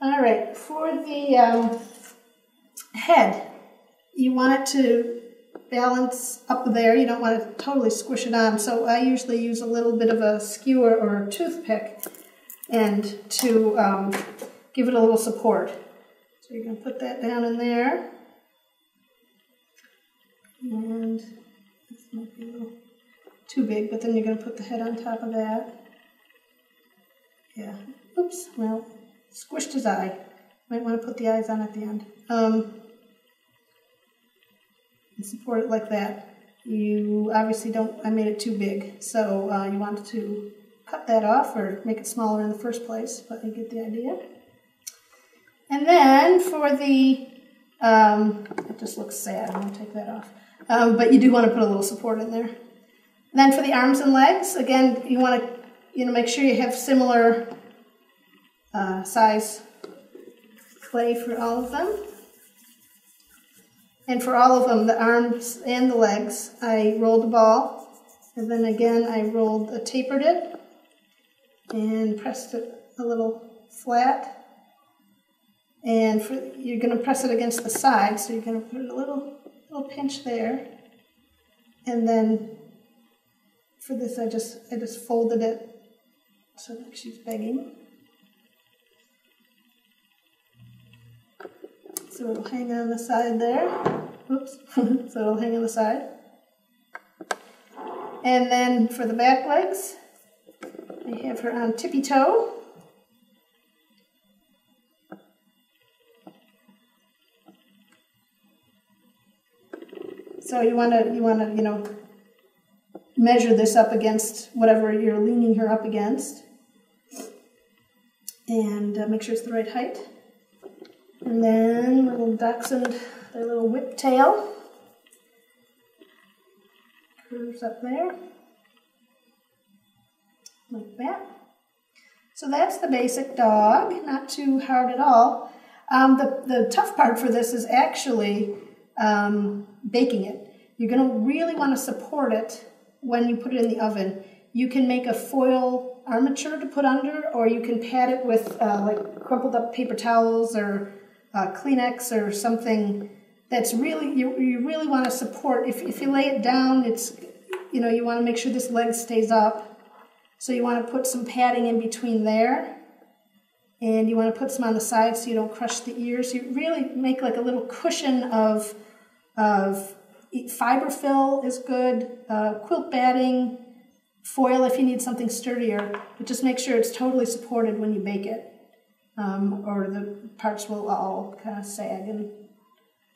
All right, for the head, you want it to balance up there. You don't want to totally squish it on, so I usually use a little bit of a skewer or a toothpick and to give it a little support. So you're going to put that down in there. And this might be a little too big, but then you're going to put the head on top of that. Yeah, oops, well, squished his eye. Might want to put the eyes on at the end. And support it like that. You obviously don't, I made it too big, so you want to cut that off or make it smaller in the first place, but you get the idea. And then for the, it just looks sad, I'm going to take that off. But you do want to put a little support in there. And then for the arms and legs, again, you want to make sure you have similar size clay for all of them. And for all of them, the arms and the legs, I rolled a ball, and then again I tapered it, and pressed it a little flat. And you're going to press it against the side, so you're going to put a little pinch there. And then for this, I just folded it so that she's begging. So it'll hang on the side there. Oops. So it'll hang on the side. And then for the back legs, I have her on tippy toe. So you want to measure this up against whatever you're leaning her up against, and make sure it's the right height. And then little dachshund, their little whip tail curves up there, like that. So that's the basic dog, not too hard at all. The tough part for this is actually baking it. You're going to really want to support it when you put it in the oven. You can make a foil armature to put under, or you can pad it with like crumpled up paper towels or Kleenex or something that's really, you really want to support. If you lay it down, it's, you want to make sure this leg stays up. So you want to put some padding in between there, and you want to put some on the side so you don't crush the ears. You really make like a little cushion of fiber fill is good, quilt batting, foil if you need something sturdier, but just make sure it's totally supported when you bake it, or the parts will all kind of sag and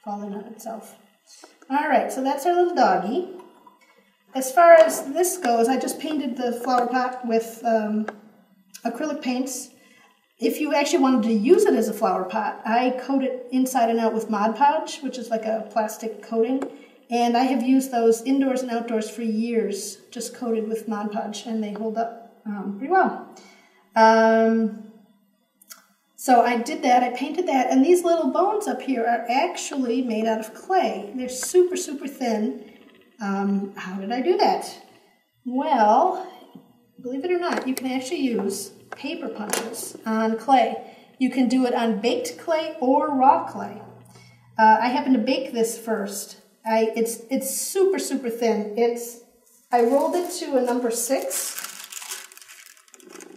fall in on itself. All right, so that's our little doggy. As far as this goes, I just painted the flower pot with acrylic paints. If you actually wanted to use it as a flower pot, I coat it inside and out with Mod Podge, which is like a plastic coating. And I have used those indoors and outdoors for years, just coated with Mod Podge, and they hold up pretty well. So I did that, I painted that, and these little bones up here are actually made out of clay. They're super, super thin. How did I do that? Well, believe it or not, you can actually use paper punches on clay. You can do it on baked clay or raw clay. I happen to bake this first. It's super, super thin. I rolled it to a number 6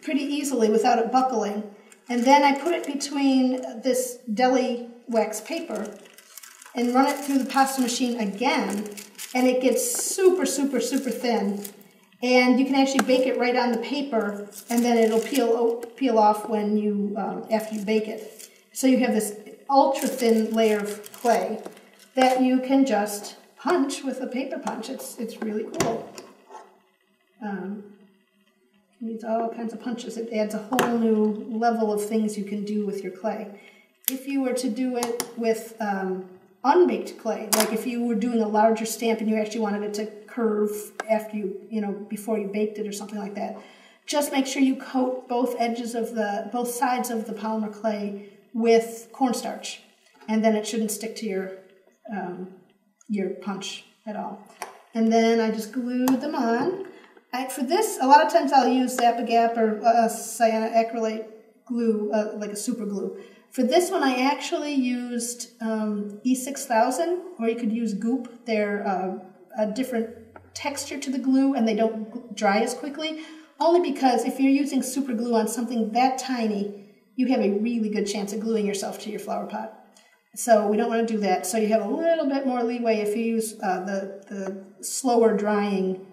pretty easily without it buckling. And then I put it between this deli wax paper and run it through the pasta machine again. And it gets super, super, super thin. And you can actually bake it right on the paper, and then it'll peel off when you after you bake it. So you have this ultra thin layer of clay that you can just punch with a paper punch. It's really cool. It needs all kinds of punches. It adds a whole new level of things you can do with your clay. If you were to do it with unbaked clay, like if you were doing a larger stamp and you actually wanted it to curve after before you baked it or something like that, just make sure you coat both sides of the polymer clay with cornstarch, and then it shouldn't stick to your punch at all. And then I just glued them on. For this, a lot of times I'll use Zap-A-Gap or cyanoacrylate glue, like a super glue. For this one, I actually used E6000, or you could use Goop. They're a different texture to the glue, and they don't dry as quickly. Only because if you're using super glue on something that tiny, you have a really good chance of gluing yourself to your flower pot. So we don't want to do that. So you have a little bit more leeway if you use the slower drying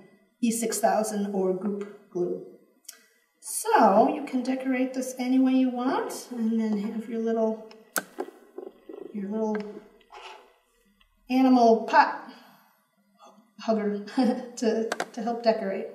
E6000 or Goop glue. So you can decorate this any way you want, and then have your little animal pot hugger to help decorate.